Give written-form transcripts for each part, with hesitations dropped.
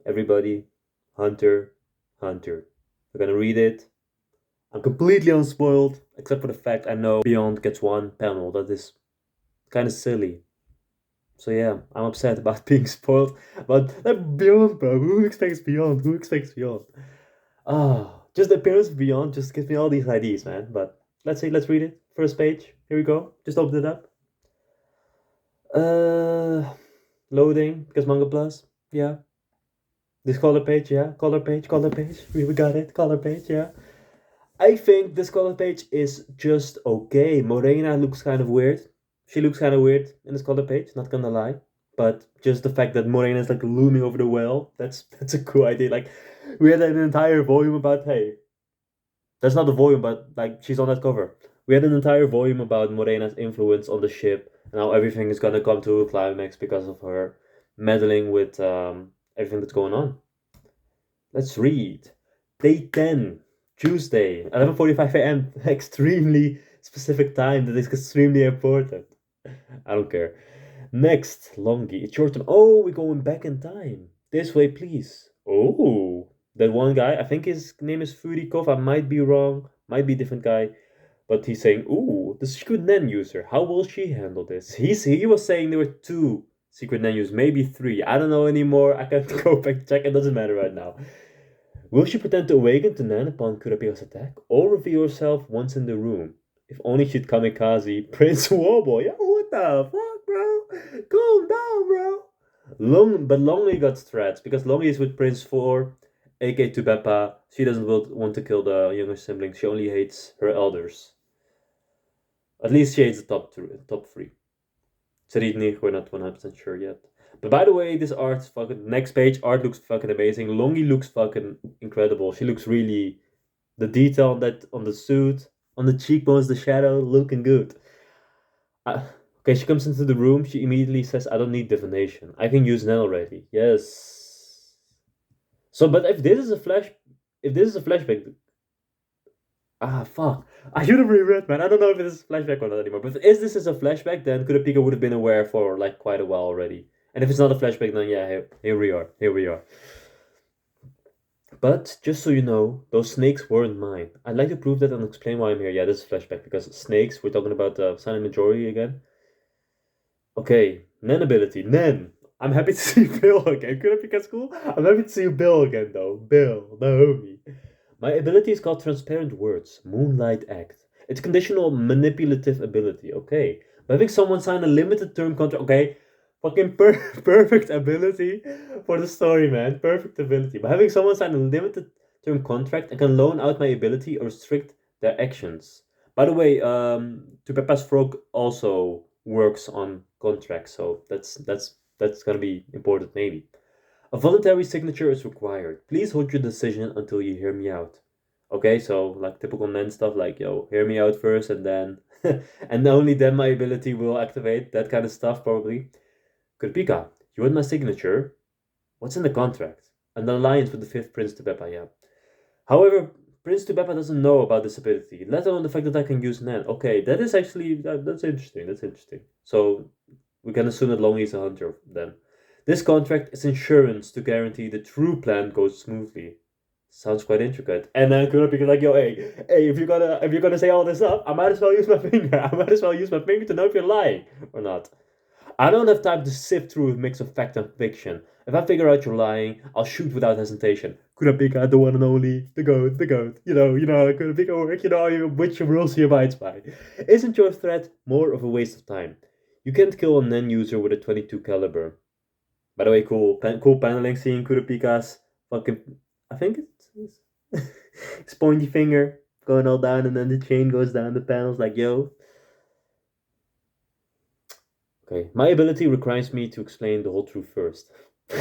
Everybody, Hunter, Hunter. We're gonna read it. I'm completely unspoiled, except for the fact I know Beyond gets one panel. That is kind of silly. So yeah, I'm upset about being spoiled. But Beyond, bro. Who expects Beyond? Who expects Beyond? Ah, just the appearance of Beyond just gives me all these ideas, man. But let's read it. First page. Here we go. Just open it up. Uh, Loading because Manga Plus. Yeah. This color page. Yeah. Color page. Color page. We got it. Color page. Yeah. I think this color page is just okay. Morena looks kind of weird. She looks kind of weird in this color page. Not gonna lie. But just the fact that Morena is like looming over the well. That's a cool idea. Like we had an entire volume about hey, that's not the volume, but like she's on that cover. We had an entire volume about Morena's influence on the ship and how everything is gonna come to a climax because of her meddling with everything that's going on. Let's read. Day 10, Tuesday, 11:45 a.m. Extremely specific time that is extremely important. I don't care. Next, Longi. It's your turn. Oh, we're going back in time. This way, please. Oh, that one guy, I think his name is Furikov. I might be wrong. Might be a different guy. But he's saying, ooh, the secret NAN user. How will she handle this? He was saying there were two secret NAN users, maybe three. I don't know anymore. I can't go back check. It doesn't matter right now. Will she pretend to awaken to NAN upon Kurapika's attack, or reveal herself once in the room? If only she'd kamikaze Prince Wobble. Yo, what the fuck, bro? Calm down, bro. But Longley got threats because Longley is with Prince 4, aka Tubeppa. She doesn't want to kill the younger siblings. She only hates her elders. At least she hates the top three. Seridnik, we're not 100% sure yet. But by the way, this art's fucking next page art looks fucking amazing. Longy looks fucking incredible. She looks really the detail on that on the suit, on the cheekbones, the shadow, looking good. Uh, okay, she comes into the room. She immediately says, "I don't need divination. I can use Nen already." Yes. So, but if this is a flashback, fuck. I should have reread, man. I don't know if this is flashback or not anymore. But if this is a flashback, then Kurapika would have been aware for like quite a while already. And if it's not a flashback, then yeah, here we are. Here we are. But just so you know, those snakes weren't mine. I'd like to prove that and explain why I'm here. Yeah, this is flashback because snakes. We're talking about the silent majority again. Okay, Nen ability. Nen. I'm happy to see Bill again. Kurapika's cool. I'm happy to see Bill again though. Bill, the homie. My ability is called Transparent Words, Moonlight Act. It's conditional manipulative ability, okay. By having someone sign a limited term contract, okay. Fucking perfect ability for the story, man. Perfect ability. By having someone sign a limited term contract, I can loan out my ability or restrict their actions. By the way, To Peppa's Frog also works on contracts, so that's gonna be important maybe. A voluntary signature is required. Please hold your decision until you hear me out. Okay, so like typical men stuff, like yo, hear me out first, and then and only then my ability will activate. That kind of stuff, probably. Kurpika, you want my signature? What's in the contract? An alliance with the fifth Prince Tubeppa, yeah. However, Prince Tubeppa doesn't know about this ability, let alone the fact that I can use Nan. Okay, that is actually that's interesting. That's interesting. So we can assume that Longy is a hunter then. This contract is insurance to guarantee the true plan goes smoothly. Sounds quite intricate. And then Kurapika like, yo, hey, if you're gonna say all this up, I might as well use my finger. I might as well use my finger to know if you're lying or not. I don't have time to sift through a mix of fact and fiction. If I figure out you're lying, I'll shoot without hesitation. Kurapika, the one and only, the goat, the goat. You know how Kurapika work, you know which rules he abides by. Isn't your threat more of a waste of time? You can't kill a Nen user with a 22 caliber. By the way, cool paneling seeing Kurapika's fucking, I think it's his pointy finger going all down and then the chain goes down the panels like, yo, okay, my ability requires me to explain the whole truth first.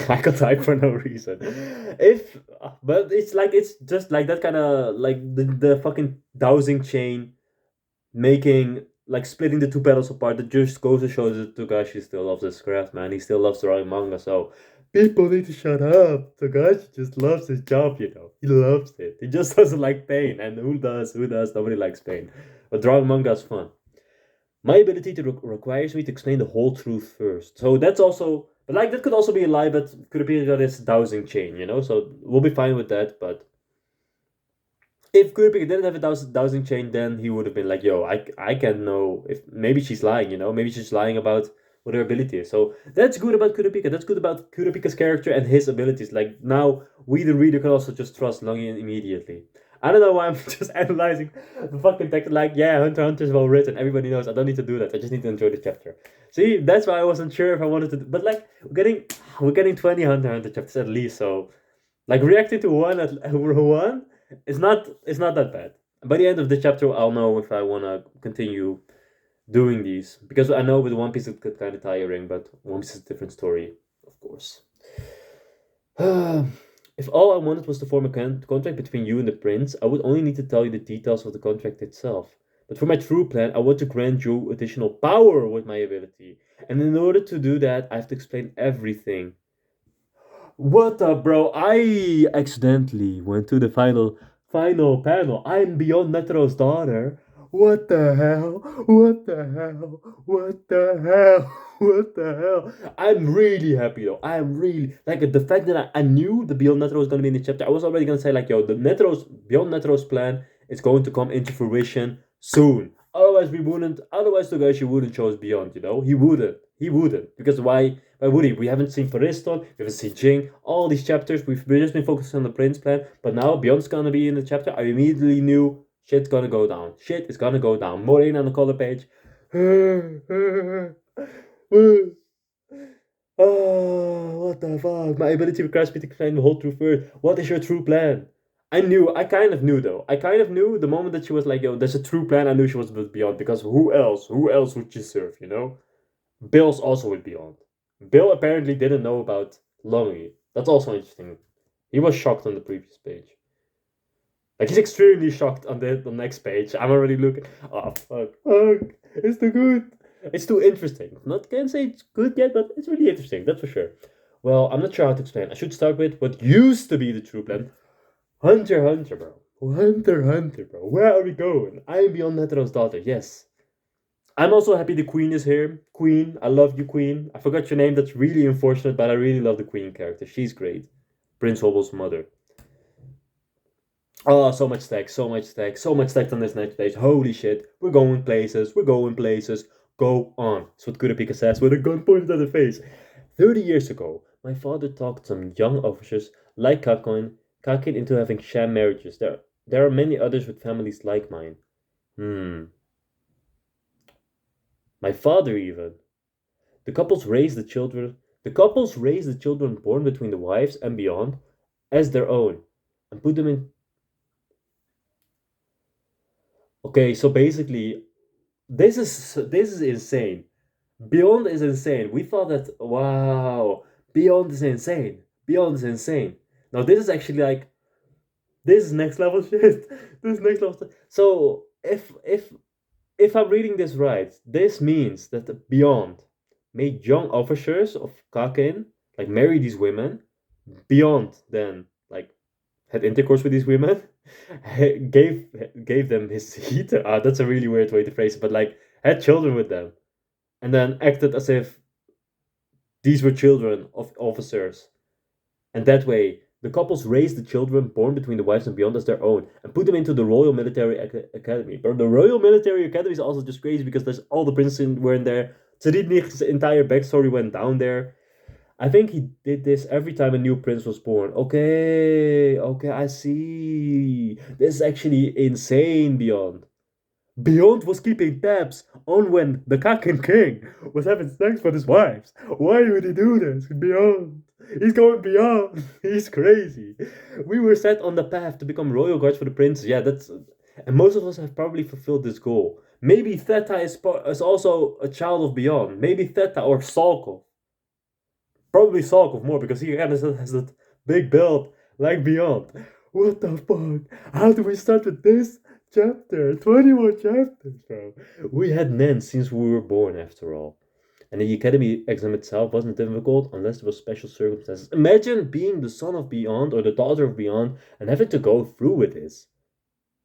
I can type for no reason. If, but it's just like that kind of like the fucking dowsing chain, making like splitting the two pedals apart. That just goes to show that Togashi still loves his craft, man. He still loves drawing manga. So people need to shut up. Togashi just loves his job, you know. He loves it. He just doesn't like pain, and who does? Who does? Nobody likes pain. But drawing manga is fun. My ability to requires me to explain the whole truth first. So that's also But like that could also be a lie, but Kurapika got his dowsing chain, you know, so we'll be fine with that. But if Kurapika didn't have a dowsing chain, then he would have been like, yo, I can't know if maybe she's lying, you know, maybe she's lying about what her ability is. So that's good about Kurapika. That's good about Kurapika's character and his abilities. Like now we the reader can also just trust Longian immediately. I don't know why I'm just analyzing the fucking text. Like, yeah, Hunter x Hunter is well written. Everybody knows. I don't need to do that. I just need to enjoy the chapter. See, that's why I wasn't sure if I wanted to. But like, we're getting 20 Hunter x Hunter chapters at least. So like reacting to one at one, it's not that bad. By the end of the chapter, I'll know if I wanna continue doing these because I know with One Piece it could kind of tiring, but One Piece is a different story, of course. If all I wanted was to form a contract between you and the prince, I would only need to tell you the details of the contract itself. But for my true plan, I want to grant you additional power with my ability. And in order to do that, I have to explain everything. What the bro? I accidentally went to the final panel. I'm beyond Netero's daughter. What the hell? What the hell? What the hell? What the hell? I'm really happy though. I'm really like the fact that I knew the Beyond Netero was gonna be in the chapter. I was already gonna say like, yo, the Netero's Beyond Netero's plan is going to come into fruition soon. Otherwise, we wouldn't. Otherwise, Togashi wouldn't chose Beyond. You know, he wouldn't. He wouldn't because why? Why would he? We haven't seen Fariston, we haven't seen Jing, all these chapters, we've just been focusing on the Prince plan, but now Beyond's gonna be in the chapter. I immediately knew shit's gonna go down. Shit is gonna go down. Moraine on the color page. Oh, what the fuck? My ability requires me to explain the whole truth first. What is your true plan? I kind of knew though. I kind of knew the moment that she was like, yo, there's a true plan, I knew she was with Beyond because who else? Who else would she serve, you know? Bill's also with Beyond. Bill apparently didn't know about Longy. That's also interesting. He was shocked on the previous page. Like he's extremely shocked on the next page. I'm already looking. Oh fuck! It's too good. It's too interesting. Not can't say it's good yet, but it's really interesting. That's for sure. Well, I'm not sure how to explain. I should start with what used to be the true plan. Hunter, Hunter, bro. Hunter, Hunter, bro. Where are we going? I am beyond Netero's daughter. Yes. I'm also happy the Queen is here. Queen, I love you, Queen. I forgot your name. That's really unfortunate, but I really love the Queen character. She's great. Prince Hobble's mother. Oh, so much text, so much text, so much text on this next page. Holy shit. We're going places, we're going places. Go on. That's what Kurapika says with a gun pointed at her face. 30 years ago, my father talked some young officers like Kakin into having sham marriages. There are many others with families like mine. Hmm. My father even. The couples raise the children. The couples raise the children born between the wives and beyond as their own, and put them in. Okay, so basically, this is insane. Beyond is insane. We thought that wow, Beyond is insane. Beyond is insane. Now this is actually like this is next level shit. This is next level. So if I'm reading this right, this means that the Beyond made young officers of Kaken like marry these women. Beyond then like had intercourse with these women, gave gave them his heat. That's a really weird way to phrase it, but like had children with them, and then acted as if these were children of officers, and that way the couples raised the children born between the wives and beyond as their own and put them into the Royal Military Academy. But the Royal Military Academy is also just crazy because there's all the princes were in there. Tseridnich's entire backstory went down there. I think he did this every time a new prince was born. Okay, okay, I see. This is actually insane, Beyond. Beyond was keeping tabs on when the Kaken King was having sex with his wives. Why would he do this? Beyond. He's going beyond. He's crazy. We were set on the path to become royal guards for the princes. Yeah, that's. And most of us have probably fulfilled this goal. Maybe Theta is also a child of Beyond. Maybe Theta or Salkov. Probably Salkov more because he kind of has that big build like Beyond. What the fuck? How do we start with this chapter? 20 more chapters, bro. We had Nen since we were born, after all. And the academy exam itself wasn't difficult unless there were special circumstances. Imagine being the son of Beyond or the daughter of Beyond and having to go through with this.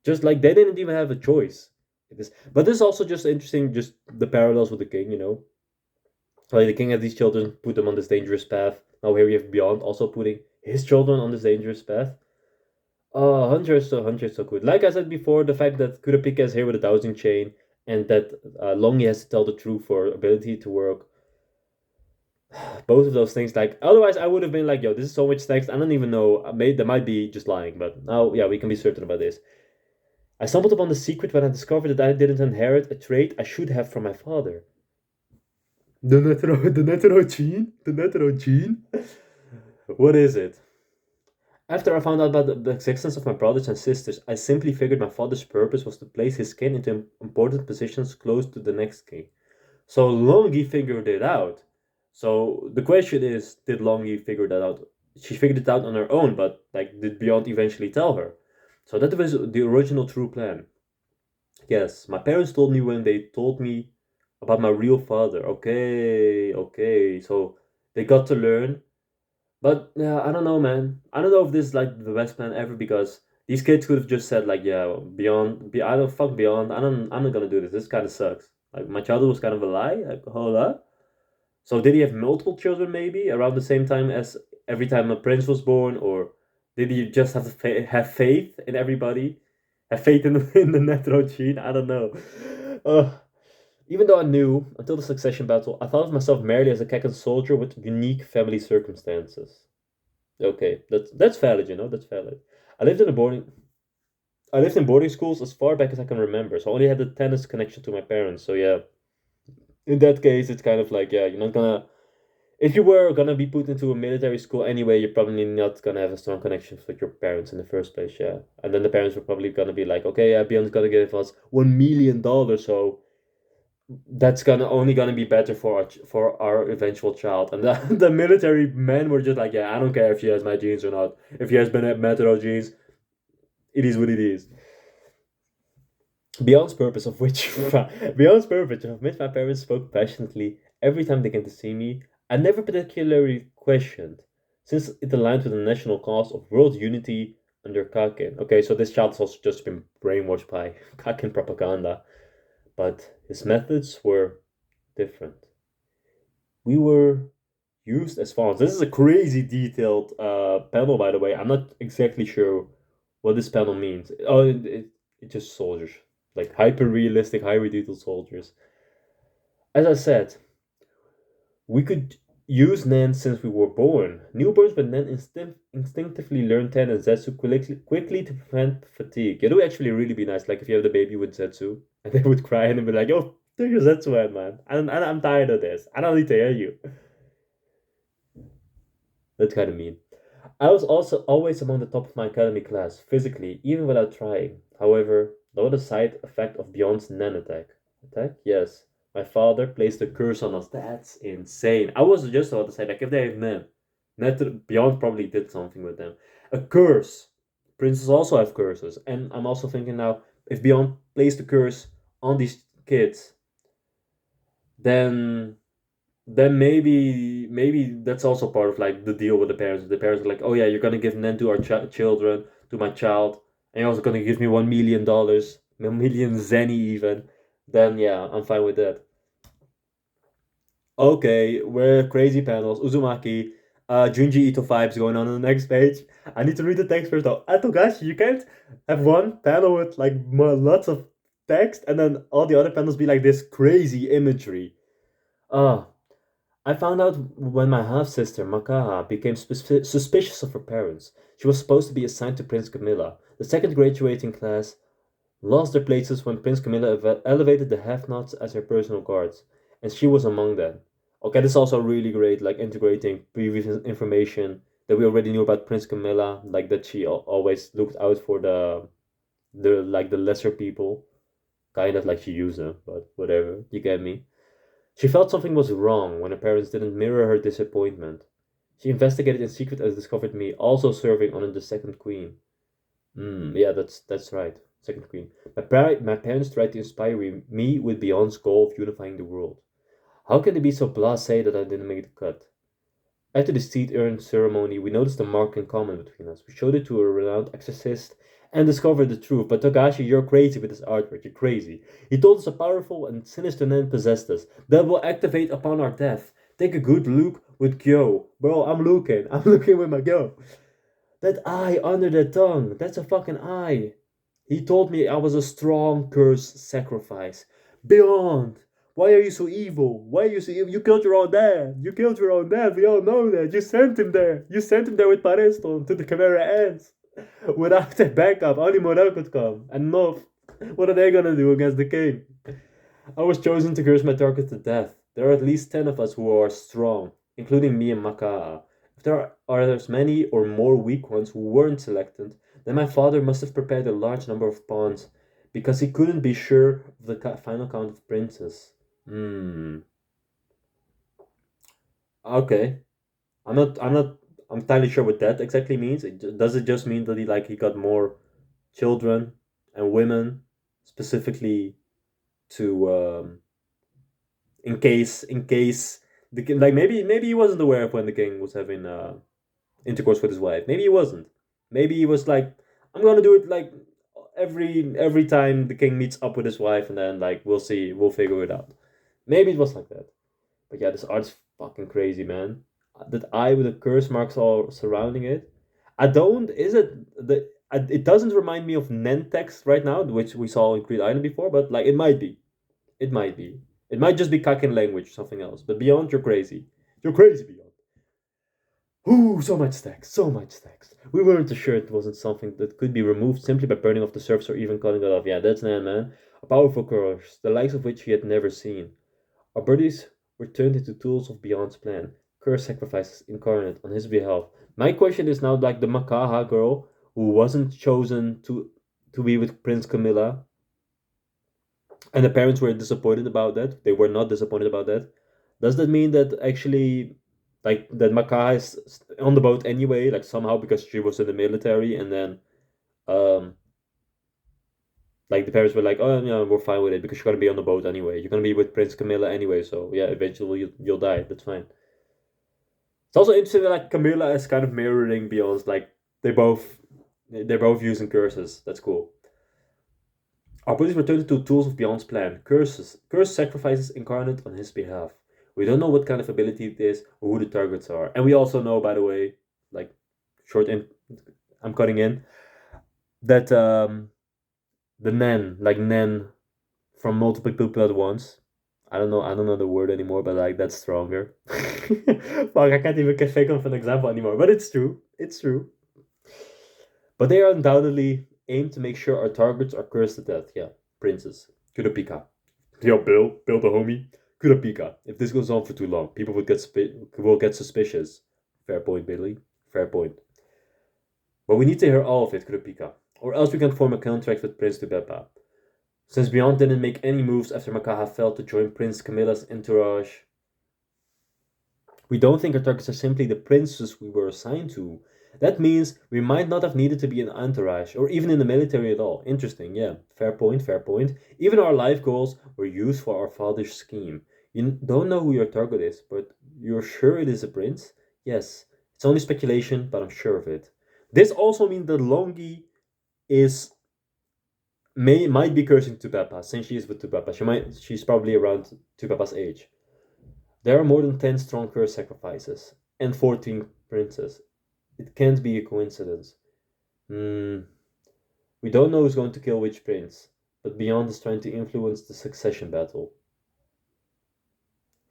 Just like they didn't even have a choice. But this is also just interesting, just the parallels with the king, you know. Like the king had these children, put them on this dangerous path. Now here we have Beyond also putting his children on this dangerous path. Oh, Hunter is so good. Like I said before, the fact that Kurapika is here with a dowsing chain and that Longi has to tell the truth for ability to work. Both of those things, like, otherwise I would have been like, yo, this is so much text. I don't even know. They might be just lying, but now, yeah, we can be certain about this. I stumbled upon the secret when I discovered that I didn't inherit a trait I should have from my father. The Netero gene? The Netero gene? What is it? After I found out about the existence of my brothers and sisters, I simply figured my father's purpose was to place his kin into important positions close to the next king. So Longi figured it out. So the question is, did Longi figure that out? She figured it out on her own, but like, did Beyond eventually tell her? So that was the original true plan. Yes, my parents told me when they told me about my real father. Okay, okay. So they got to learn. But yeah, I don't know, man. I don't know if this is like the best plan ever because these kids could have just said like, yeah, I don't fuck Beyond. I'm not gonna do this. This kind of sucks. Like my childhood was kind of a lie. Like, hold up. So did he have multiple children maybe around the same time as every time a prince was born, or did he just have have faith in everybody, have faith in in the Netro gene? I don't know. Uh, Even though I knew until the succession battle, I thought of myself merely as a Kaken soldier with unique family circumstances. Okay, that's valid, you know, that's valid. I lived in a boarding I lived in boarding schools as far back as I can remember, so I only had the tennis connection to my parents. So yeah, in that case, it's kind of like, yeah, you're not gonna. If you were gonna be put into a military school anyway, you're probably not gonna have a strong connection with your parents in the first place, yeah. And then the parents were probably gonna be like, okay, yeah, Beyond's gonna give us $1 million, so that's gonna be better for for our eventual child. And the military men were just like, yeah, I don't care if she has my genes or not. If she has been at Metro genes, it is what it is. Beyond's purpose of which Beyond's purpose of which my parents spoke passionately every time they came to see me, I never particularly questioned, since it aligned with the national cause of world unity under Kakin. Okay, so this child has also just been brainwashed by Kakin propaganda, but his methods were different. We were used as follows. This is a crazy detailed panel, by the way. I'm not exactly sure what this panel means. Oh, it's just soldiers, like hyper realistic, highly detailed soldiers. As I said, we could use Nen since we were born. Newborns with Nen instinctively learn Ten and Zetsu quickly to prevent fatigue. It would actually really be nice, like if you have the baby with Zetsu, and they would cry and be like, "Yo, take your Zetsu out, man. I'm tired of this. I don't need to hear you." That's kind of mean. I was also always among the top of my academy class, physically, even without trying. However, there was a side effect of Beyond's Nen attack. Attack? Yes. My father placed a curse on us. That's insane. I was just about to say, like, if they have Nen, Beyond probably did something with them. A curse. Princes also have curses. And I'm also thinking now, if Beyond placed a curse on these kids, then maybe that's also part of like the deal with the parents. The parents are like, oh yeah, you're gonna give Nen to our children, to my child, and you're also gonna give me $1 million, 1 million zenny even. Then yeah, I'm fine with that. Okay, we're crazy panels. Uzumaki, Junji Ito vibes going on the next page. I need to read the text first though. Atogashi, you can't have one panel with like lots of text and then all the other panels be like this crazy imagery. Ah, I found out when my half sister, Makaha, became suspicious of her parents. She was supposed to be assigned to Prince Camilla. The second graduating class lost their places when Prince Camilla elevated the have nots as her personal guards, and she was among them. Okay, this is also really great, like integrating previous information that we already knew about Prince Camilla, like that she always looked out for the lesser people, kind of like she used them, but whatever, you get me. She felt something was wrong when her parents didn't mirror her disappointment. She investigated in secret and discovered me also serving under the second queen. Yeah, that's right. Second queen. My parents tried to inspire me with Beyond's goal of unifying the world. How can they be so blasé that I didn't make the cut? After the seed urn ceremony, we noticed a mark in common between us. We showed it to a renowned exorcist, and discover the truth. But Togashi, you're crazy with this artwork. You're crazy. He told us a powerful and sinister Nen possessed us that will activate upon our death. Take a good look with Kyo. Bro, I'm looking. I'm looking with my Kyo. That eye under the tongue. That's a fucking eye. He told me I was a strong cursed sacrifice. Beyond. Why are you so evil? Why are you so evil? You killed your own dad. You killed your own dad. We all know that. You sent him there. You sent him there with Pareston to the Chimera Ants. Without a backup, only Morel could come. And Nov. What are they gonna do against the king? I was chosen to curse my target to death. There are at least 10 of us who are strong, including me and Makaa. If there are as many or more weak ones who weren't selected, then my father must have prepared a large number of pawns, because he couldn't be sure of the final count of princes. Hmm. Okay. I'm entirely sure what that exactly means. Does it just mean that he got more children and women specifically to in case the king, like, maybe he wasn't aware of when the king was having intercourse with his wife. Maybe he wasn't. Maybe he was like, I'm gonna do it like every time the king meets up with his wife, and then like we'll see, we'll figure it out. Maybe it was like that. But yeah, this art's fucking crazy, man. That eye with the curse marks all surrounding it. I don't. Is it the? It doesn't remind me of Nentex right now, which we saw in Creed Island before, but like it might be. It might be. It might just be Kakin language, something else. But Beyond, you're crazy. You're crazy, Beyond. Ooh, so much text, so much text. We weren't sure it wasn't something that could be removed simply by burning off the surface or even cutting it off. Yeah, that's Nan, man. A powerful curse, the likes of which he had never seen. Our bodies were turned into tools of Beyond's plan. Curse sacrifices incarnate on his behalf. My question is now, like, the Makaha girl who wasn't chosen to be with Prince Camilla, and the parents were disappointed about that. They were not disappointed about that. Does that mean that actually, like, that Makaha is on the boat anyway, like somehow because she was in the military, and then um like the parents were like, oh yeah, we're fine with it because you're gonna be on the boat anyway. You're gonna be with Prince Camilla anyway, so yeah, eventually you'll die. That's fine. It's also interesting that like Camilla is kind of mirroring Beyond's, like they both they're both using curses. That's cool. Our bodies were turned into tools of Beyond's plan. Cursed sacrifices incarnate on his behalf. We don't know what kind of ability it is or who the targets are. And we also know, by the way, like, short in, I'm cutting in, that the Nen, like Nen from multiple people at once. I don't know the word anymore, but like that's stronger. Fuck, I can't even think of an example anymore, but it's true. It's true. But they are undoubtedly aimed to make sure our targets are cursed to death. Yeah, princes. Kurapika. Yo, Bill the homie. Kurapika. If this goes on for too long, people will get suspicious. Fair point, Billy. Fair point. But we need to hear all of it, Kurapika. Or else we can form a contract with Prince Tubeba. Since Beyond didn't make any moves after Makaha failed to join Prince Camilla's entourage, we don't think our targets are simply the princes we were assigned to. That means we might not have needed to be an entourage, or even in the military at all. Interesting, yeah. Fair point, fair point. Even our life goals were used for our father's scheme. You don't know who your target is, but you're sure it is a prince? Yes. It's only speculation, but I'm sure of it. This also means that Longi is might be cursing Tupapa, since she is with Tupapa. She's probably around Tupapa's age. There are more than 10 strong curse sacrifices and 14 princes. It can't be a coincidence. Hmm. We don't know who's going to kill which prince, but Beyond is trying to influence the succession battle.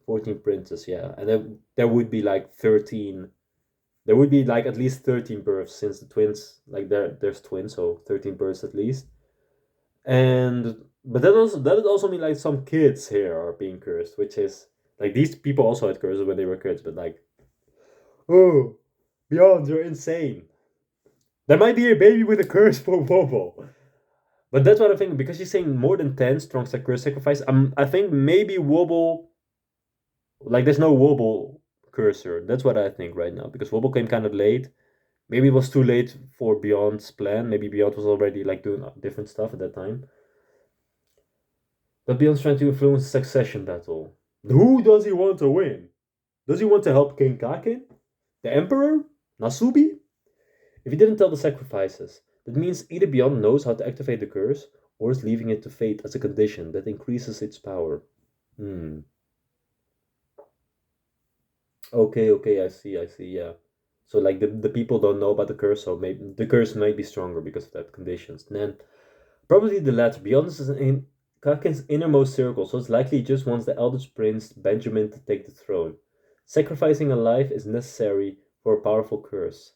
14 princes, yeah. And then there would be like 13. There would be like at least 13 births, since the twins, like there's twins, so 13 births at least. And but that would also mean like some kids here are being cursed, which is like these people also had curses when they were kids, but like, oh, Beyond, you're insane. There might be a baby with a curse for Wobble. But that's what I'm thinking, because she's saying more than 10 strong curse sacrifice. I think maybe Wobble, like there's no Wobble cursor. That's what I think right now, because Wobble came kind of late. Maybe it was too late for Beyond's plan. Maybe Beyond was already like doing different stuff at that time. But Beyond's trying to influence the succession battle. Who does he want to win? Does he want to help King Kakin? The Emperor? Nasubi? If he didn't tell the sacrifices, That means either Beyond knows how to activate the curse, or is leaving it to fate as a condition that increases its power. Hmm. Okay, I see, yeah. So like the people don't know about the curse, so maybe the curse might be stronger because of that conditions. And then probably the latter. Beyond is in Kakin's innermost circle, so it's likely he just wants the eldest prince, Benjamin, to take the throne. Sacrificing a life is necessary for a powerful curse.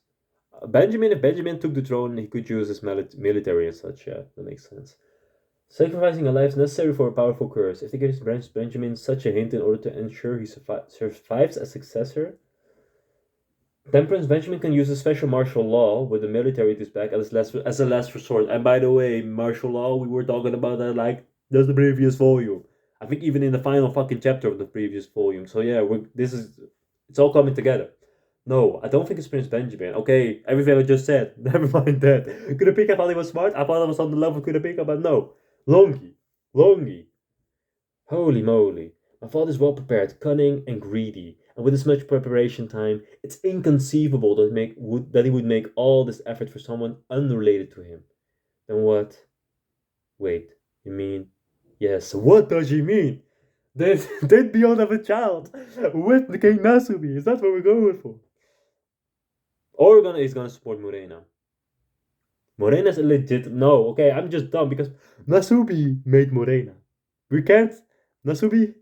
Benjamin, if Benjamin took the throne, he could use his military and such, yeah, that makes sense. Sacrificing a life is necessary for a powerful curse. If they give Benjamin such a hint in order to ensure he survives as successor, then Prince Benjamin can use a special martial law with the military at his back as a last resort. And by the way, martial law, we were talking about that like that's the previous volume. I think even in the final fucking chapter of the previous volume. So yeah, it's all coming together. No, I don't think it's Prince Benjamin. Okay, everything I just said, never mind that. Kurapika thought he was smart. I thought I was on the level of Kurapika, but no. Longi. Longi. Holy moly. My father is well prepared, cunning, and greedy, and with this much preparation time, it's inconceivable that he would make all this effort for someone unrelated to him. Then what? Wait, you mean? Yes, what does he mean? Did Beyond have a child with the King Nasubi? Is that what we're going for? Or he's gonna support Morena. Morena's a legit. No, okay, I'm just dumb because Nasubi made Morena. We can't. Nasubi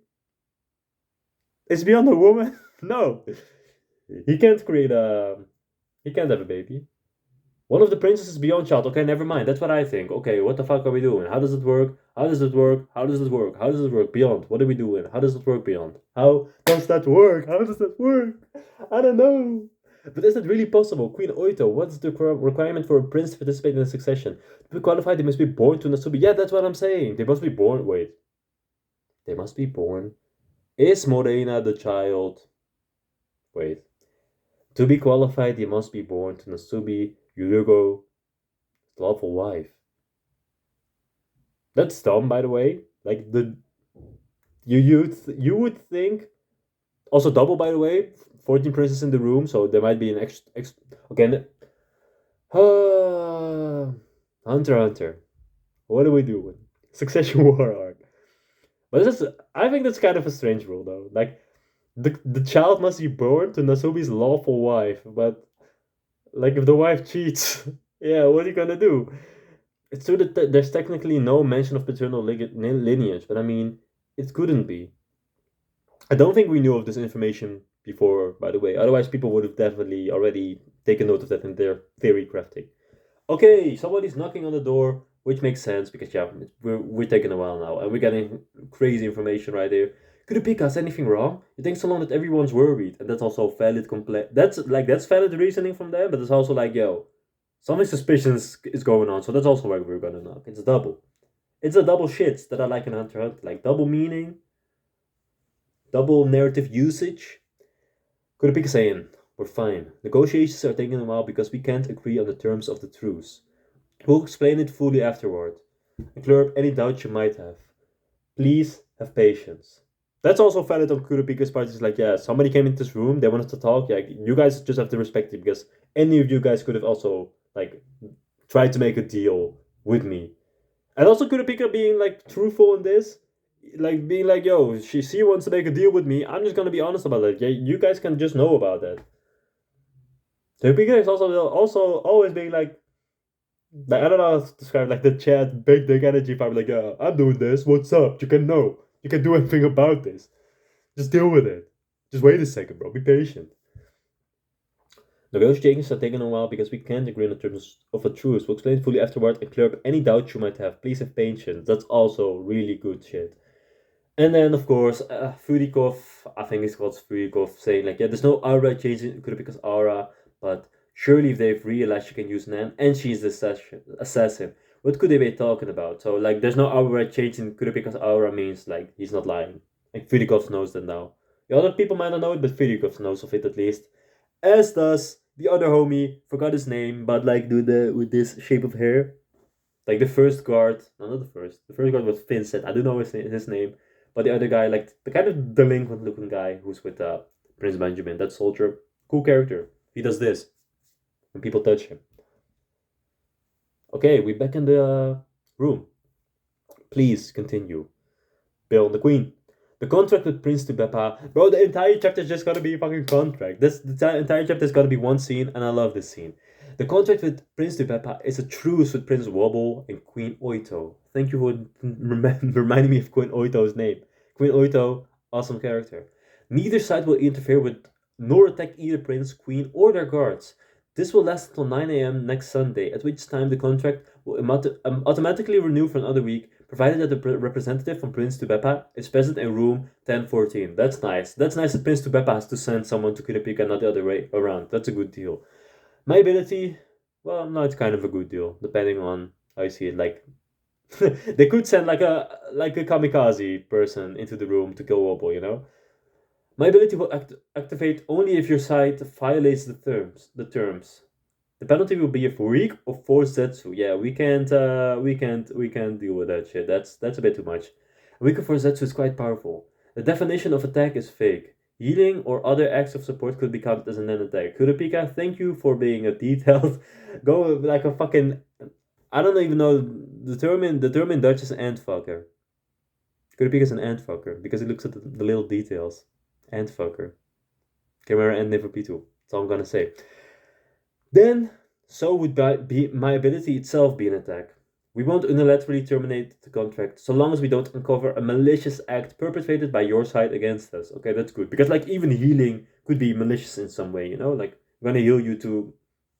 is Beyond a woman? No. He can't create a. He can't have a baby. One of the princesses beyond child. Okay, never mind. That's what I think. Okay, what the fuck are we doing? How does it work? How does it work? How does it work? How does it work? Beyond. What are we doing? How does it work beyond? How does that work? How does that work? I don't know. But is that really possible? Queen Oito, what's the requirement for a prince to participate in a succession? To be qualified, they must be born to Nasubi. Yeah, that's what I'm saying. They must be born. Wait. They must be born. Is Morena the child? Wait. To be qualified, he must be born to Nasubi Yurugo, lawful wife. That's dumb, by the way. Like you would think. Also, double, by the way. 14 princes in the room, so there might be an extra. Okay. Hunter Hunter. What are we doing? Succession War arc. But I think that's kind of a strange rule, though. Like, the child must be born to Nasubi's lawful wife, but like if the wife cheats, yeah, what are you gonna do? It's true that there's technically no mention of paternal lineage, but I mean, it couldn't be. I don't think we knew of this information before, by the way. Otherwise, people would have definitely already taken note of that in their theory crafting. Okay, somebody's knocking on the door, which makes sense because yeah, we're taking a while now, and we're getting crazy information right here. Could it be us anything wrong? It takes so long that everyone's worried, and that's also valid. That's valid reasoning from them, but it's also like yo, something suspicious is going on, so that's also why we're gonna knock. It's double. It's a double shit that I like in Hunter x Hunter, like double meaning, double narrative usage. Kurapika saying, we're fine. Negotiations are taking a while because we can't agree on the terms of the truce. We'll explain it fully afterward. And clear up any doubts you might have. Please have patience. That's also valid on Kurapika's part. It's like, yeah, somebody came into this room, they wanted to talk. Yeah, you guys just have to respect it because any of you guys could have also, like, tried to make a deal with me. And also Kurapika being, like, truthful in this. Like, being like, yo, she wants to make a deal with me. I'm just gonna be honest about it. Yeah, you guys can just know about that. Kurapika is also always being like I don't know how to describe like the chat, big dick energy part. Like, yeah, I'm doing this. What's up? You can know. You can do anything about this. Just deal with it. Just wait a second, bro. Be patient. Negotiations are taking a while because we can't agree on the terms of a truce. We'll explain it fully afterward and clear up any doubts you might have. Please have patience. That's also really good shit. And then, of course, Furikov, I think it's called Furikov, saying like, yeah, there's no aura change in Kurapika's aura, but surely if they've realized she can use Nan and she's the assassin, what could they be talking about? So, like, there's no aura change in Kurapika's aura means, like, he's not lying. Like, Furikov knows that now. The other people might not know it, but Furikov knows of it at least. As does the other homie, forgot his name, but, like, with this shape of hair. Like, the first guard, no, not the first. The first guard was Vincent. I don't know his name. But the other guy, like the kind of delinquent looking guy who's with Prince Benjamin, that soldier, cool character. He does this when people touch him. Okay, we back in the room. Please continue. Bill the Queen. The contract with Prince to Beppa. Bro, the entire chapter is just gonna be a fucking contract. The entire chapter is gonna be one scene, and I love this scene. The contract with Prince to Beppa is a truce with Prince Wobble and Queen Oito. Thank you for reminding me of Queen Oito's name. Queen Oito, awesome character. Neither side will interfere with nor attack either prince, queen, or their guards. This will last until 9 a.m. next Sunday, at which time the contract will automatically renew for another week, provided that the representative from Prince to Beppa is present in room 1014. That's nice. That's nice that Prince to Beppa has to send someone to Kurapika and not the other way around. That's a good deal. My ability, well, no, it's kind of a good deal, depending on how you see it. Like, they could send like a kamikaze person into the room to kill Wobble, you know? My ability will activate only if your side violates the terms. The penalty will be a week of 4 Zetsu. Yeah, we can't deal with that shit. That's a bit too much. A week of 4 Zetsu is quite powerful. The definition of attack is fake. Healing or other acts of support could be counted as an attack. Kurapika, thank you for being a detailed. Go like a fucking. I don't even know the term in Dutch is antfucker. Kurapika is an antfucker because he looks at the little details. Antfucker. Camera and never P2. That's all I'm gonna say. Then, so would my ability itself be an attack. We won't unilaterally terminate the contract so long as we don't uncover a malicious act perpetrated by your side against us. Okay, that's good. Because, like, even healing could be malicious in some way, you know? Like, we're gonna heal you to,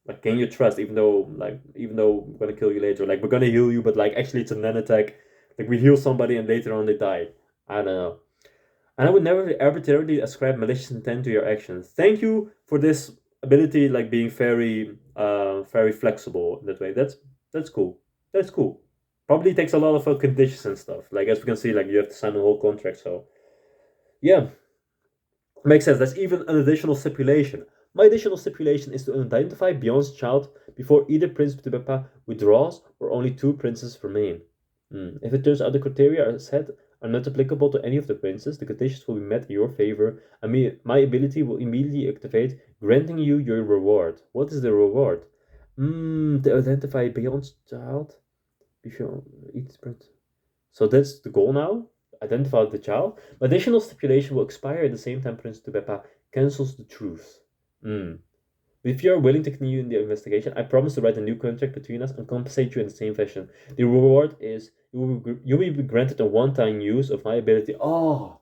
like, gain your trust, even though we're gonna kill you later. Like, we're gonna heal you, but, like, actually it's a non-attack. Like, we heal somebody and later on they die. I don't know. And I would never arbitrarily ascribe malicious intent to your actions. Thank you for this ability, like being very flexible in that way. That's cool. That's cool. Probably takes a lot of conditions and stuff. Like as we can see, like you have to sign a whole contract. So yeah, makes sense. That's even an additional stipulation. My additional stipulation is to identify Beyond's child before either Prince Beppa withdraws or only 2 princes remain. If it turns out the criteria are set are not applicable to any of the princes, the conditions will be met in your favor, and my ability will immediately activate, granting you your reward. What is the reward? To identify Beyond's child before each prince. So that's the goal now. Identify the child. Additional stipulation will expire at the same time Prince Beppa cancels the truce. If you are willing to continue in the investigation, I promise to write a new contract between us and compensate you in the same fashion. The reward is you will be granted a one-time use of my ability. Oh,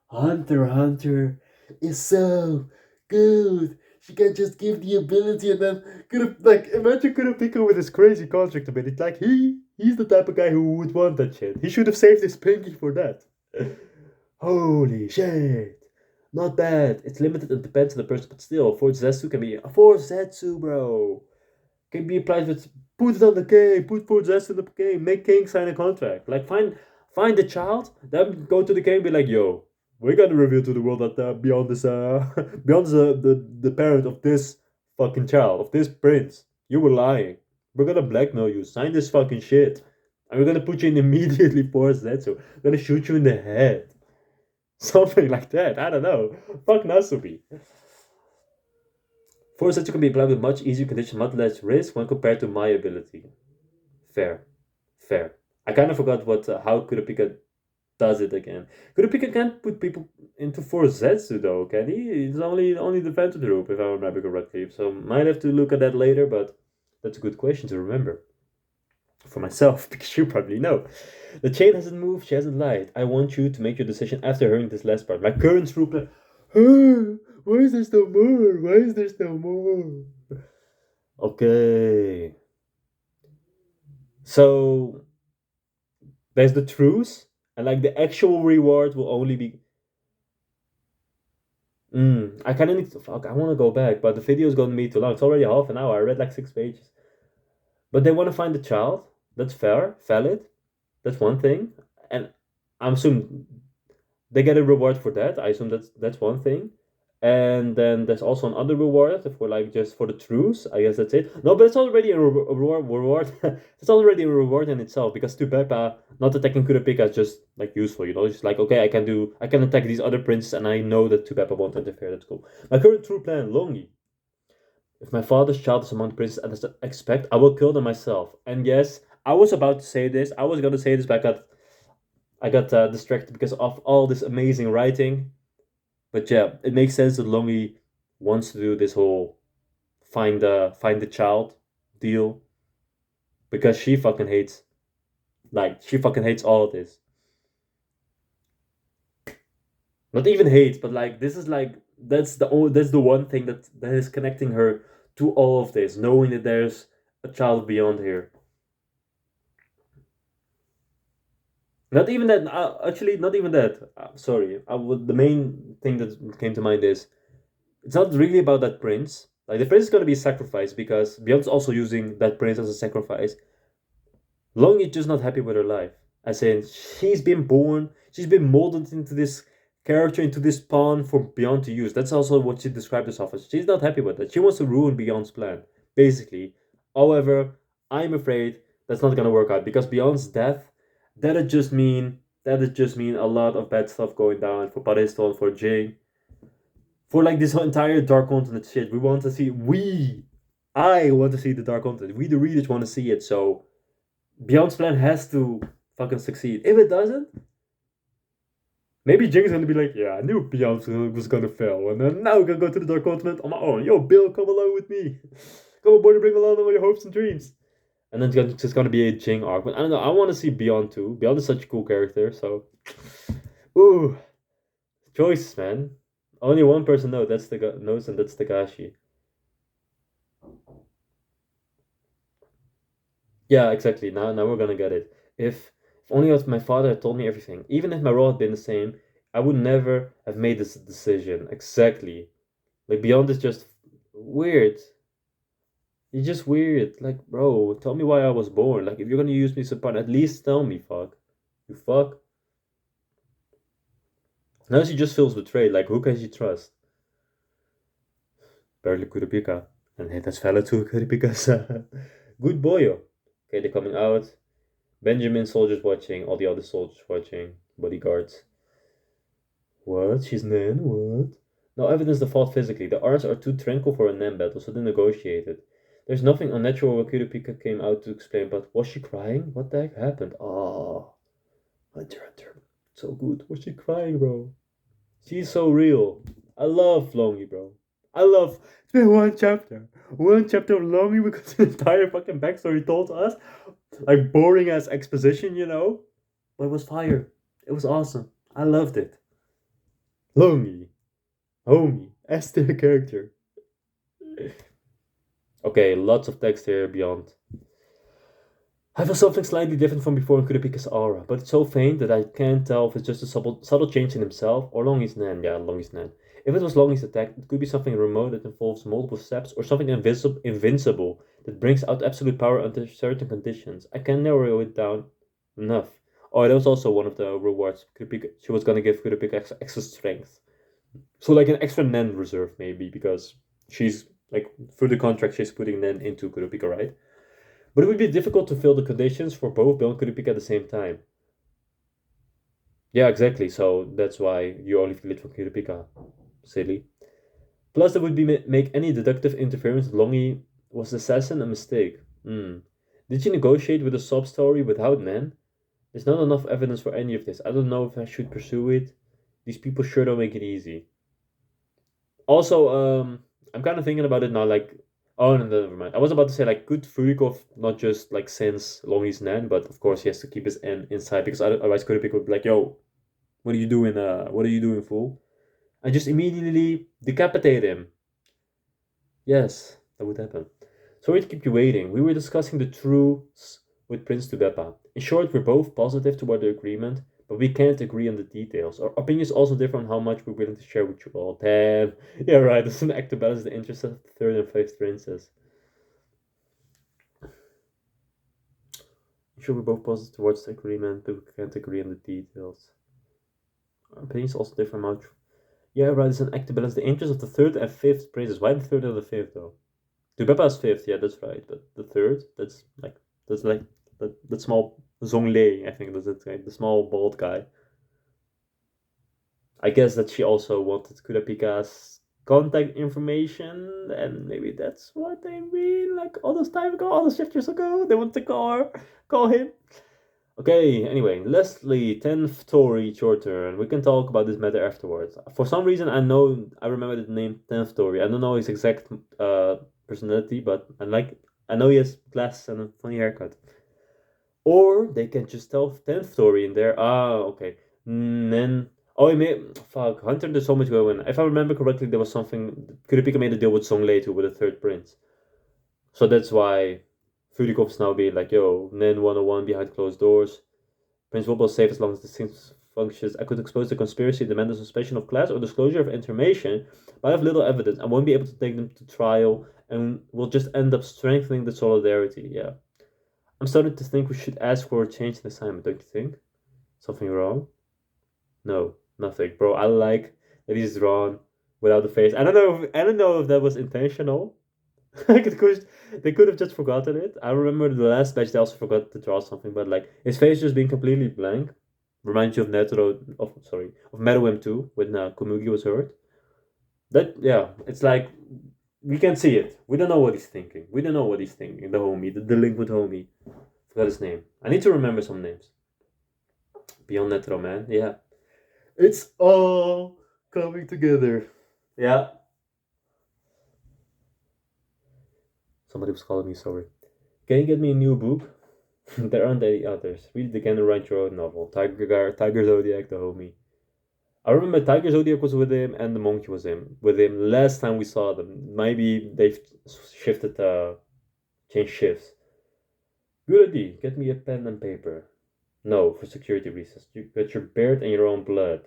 Hunter x Hunter is so good. She can just give the ability and then imagine Kurapika with his crazy contract ability. Like he's the type of guy who would want that shit. He should have saved his pinky for that. Holy shit. Not bad. It's limited and depends on the person, but still, Force Zetsu can be Force Zetsu, bro. Can be applied with put it on the game, put Force Zetsu in the game, make King sign a contract. Like find the child, then go to the game, be like, yo, we're gonna reveal to the world that beyond this beyond the parent of this fucking child, of this prince, you were lying. We're gonna blackmail you, sign this fucking shit. And we're gonna put you in immediately Force Zetsu. We're gonna shoot you in the head. Something like that. I don't know. Fuck Nasubi. Force that you can be applied with much easier conditions, much less risk when compared to my ability. Fair. Fair. I kind of forgot how Kurapika does it again. Kurapika can't put people into Force Zetsu though, can he? It's only the Phantom Troop, if I remember correctly. So might have to look at that later, but that's a good question to remember. For myself, because you probably know. The chain hasn't moved, she hasn't lied. I want you to make your decision after hearing this last part. My current troop. Why is there still more? Why is there still more? Okay. So there's the truce, and like the actual reward will only be. I kind of need to. Fuck, I want to go back, but the video is going to be too long. It's already half an hour. I read like 6 pages. But they want to find the child. That's fair, valid. That's one thing, and I'm assuming they get a reward for that. I assume that's one thing, and then there's also another reward for like just for the truce. I guess that's it. No, but it's already a reward. It's already a reward in itself because to Peppa not attacking Kurapika is just like useful. You know, it's just like okay, I can attack these other princes, and I know that to Peppa won't interfere. That's cool. My current true plan, Longi. If my father's child is among the princes as I expect, I will kill them myself. And yes, I was about to say this. I was gonna say this, but I got distracted because of all this amazing writing. But yeah, it makes sense that Longy wants to do this whole find the child deal because she fucking hates all of this. Not even hates, but like this is like that's the one thing that is connecting her to all of this, knowing that there's a child beyond here. Not even that. Actually, not even that. Sorry. The main thing that came to mind is it's not really about that prince. Like the prince is gonna be sacrificed because Beyond's also using that prince as a sacrifice. Long is just not happy with her life. As in, she's been born, she's been molded into this character, into this pawn for Beyond to use. That's also what she described herself as. She's not happy with that. She wants to ruin Beyond's plan, basically. However, I'm afraid that's not gonna work out because Beyond's death, that'd just mean a lot of bad stuff going down for Pariston, for Jane, for like this whole entire Dark Continent shit. I want to see the Dark Continent. We the readers want to see it, so Beyond's plan has to fucking succeed. If it doesn't, maybe Jing's gonna be like, yeah, I knew Beyond was gonna fail, and then now we're gonna go to the Dark Continent on my own. Yo, Bill, come along with me. Come on, boy, to bring along all your hopes and dreams. And then it's just gonna be a Jing arc. But I don't know, I want to see Beyond too. Beyond is such a cool character, so. Ooh, choices, man. Only one person knows, and that's Tagashi. Yeah, exactly. Now we're gonna get it. If only if my father had told me everything, even if my role had been the same, I would never have made this decision. Exactly. Like Beyond is just weird. You're just weird. Like, bro, tell me why I was born. Like, if you're gonna use me as a pawn, at least tell me, fuck. You fuck. Now she just feels betrayed. Like, who can she trust? Barely Kurapika. And hey, that's fella too, Kurapika's good boyo. Okay, they're coming out. Benjamin soldiers watching, all the other soldiers watching, bodyguards. What? She's Nan? What? No evidence to fault physically. The arms are too tranquil for a Nan battle, so they negotiated. There's nothing unnatural what Kurapika came out to explain, but was she crying? What the heck happened? Oh, Hunter. So good. Was she crying, bro? She's so real. I love Longy, bro. It's been one chapter. One chapter of Longy because the entire fucking backstory told us. Like boring ass exposition. But it was fire. It was awesome. I loved it. Longy. Homie. S tier character. Okay, lots of text here beyond. I feel something slightly different from before in Kurapika's aura, but it's so faint that I can't tell if it's just a subtle change in himself or Longy's Nan. Yeah, Longy's Nan. If it was Longy's attack, it could be something remote that involves multiple steps or something invincible that brings out absolute power under certain conditions. I can narrow it down enough. Oh, that was also one of the rewards. Kurapika, she was gonna give Kurapika extra strength. So like an extra Nen reserve maybe because she's like through the contract she's putting Nen into Kurapika, right? But it would be difficult to fill the conditions for both Bill and Kurapika at the same time. Yeah, exactly. So that's why you only feel it for Kurapika. Silly. Plus, that would be make any deductive interference with Longy was the assassin a mistake. Hmm. Did she negotiate with a sub story without Nan? There's not enough evidence for any of this. I don't know if I should pursue it. These people sure don't make it easy. Also, I'm kind of thinking about it now. Like, oh no, never mind. I was about to say like, could Furikov not just like sense Longy's Nan, but of course he has to keep his N inside because otherwise Kurapika would be like, "Yo, what are you doing? What are you doing, fool?" And just immediately decapitate him. Yes, that would happen. Sorry to keep you waiting. We were discussing the truths with Prince Tubeppa. In short, we're both positive toward the agreement, but we can't agree on the details. Our opinions also differ on how much we're willing to share with you all. Damn. Yeah, right. This is an act to balance the interests of the third and fifth princes. In short, we're both positive towards the agreement, but we can't agree on the details. Our opinions also differ much. Yeah, right. It's an act to balance the interests of the third and fifth princes. Why the third and the fifth, though? Tubeppa's fifth, yeah, that's right. But the third, that's like that small Zonglei, I think that's it, right? The small bald guy. I guess that she also wanted Kurapika's contact information, and maybe that's what they mean. Like all those time ago, all those chapters ago, they want to call him. Okay, anyway, Leslie, 10th Tory, it's your turn. We can talk about this matter afterwards. For some reason, I remember the name 10th Tory. I don't know his exact personality, but I know he has glasses and a funny haircut. Or they can just tell 10th Tory in there. Ah, okay. Then, oh, he made, fuck, Hunter did so much going. If I remember correctly, there was something, Kurapika made a deal with Song too, with the third prince. So that's why Fudikov's now being like, yo, Nen 101 behind closed doors. Prince Wobble is safe as long as the things functions. I could expose the conspiracy, demand a suspension of class or disclosure of information, but I have little evidence. I won't be able to take them to trial and we'll just end up strengthening the solidarity. Yeah. I'm starting to think we should ask for a change in assignment, don't you think? Something wrong? No, nothing. Bro, I like that he's drawn without the face. I don't know if that was intentional. Like they could have just forgotten it. I remember the last batch they also forgot to draw something, but like his face just being completely blank reminds you of of Meruem 2 when Komugi was hurt. That yeah, it's like we can see it. We don't know what he's thinking. We don't know what he's thinking. The homie, the delinquent homie. Forgot his name. I need to remember some names. Beyond Netro, man. Yeah. It's all coming together. Yeah. Somebody was calling me, sorry. Can you get me a new book? There aren't any others. Read it again and write your own novel. Tiger Zodiac, the homie. I remember Tiger Zodiac was with him and the monkey was with him last time we saw them. Maybe they've shifted, changed shifts. Good idea. Get me a pen and paper. No, for security reasons. You got your beard and your own blood.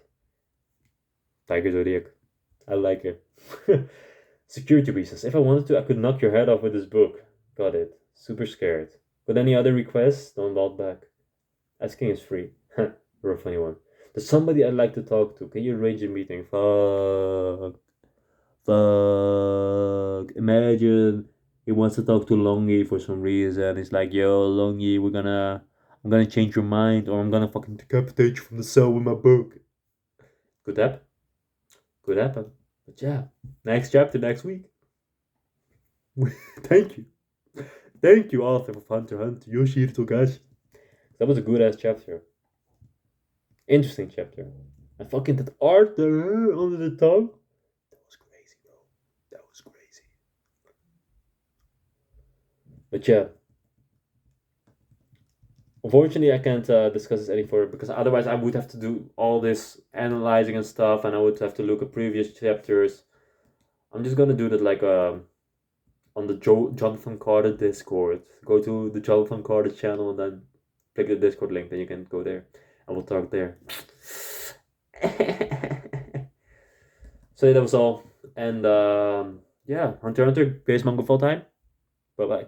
Tiger Zodiac. I like it. Security reasons. If I wanted to, I could knock your head off with this book. Got it. Super scared. But any other requests? Don't hold back. Asking is free. You're a funny one. There's somebody I'd like to talk to. Can you arrange a meeting? Fuck. Fuck. Imagine he wants to talk to Longy for some reason. He's like, yo, Longy, I'm gonna change your mind or I'm gonna fucking decapitate you from the cell with my book. Could happen. Could happen. But yeah, next chapter next week. Thank you. Thank you, author of Hunter x Hunter, Yoshihiro Togashi. That was a good ass chapter. Interesting chapter. And fucking that art there under the tongue. That was crazy, bro. That was crazy. But yeah. Unfortunately, I can't discuss this any further because otherwise I would have to do all this analyzing and stuff, and I would have to look at previous chapters. I'm just gonna do that like on the Jonathan Carter Discord. Go to the Jonathan Carter channel and then click the Discord link. Then you can go there, and we'll talk there. So yeah, that was all, and yeah, Hunter x Hunter, base manga full time. Bye bye.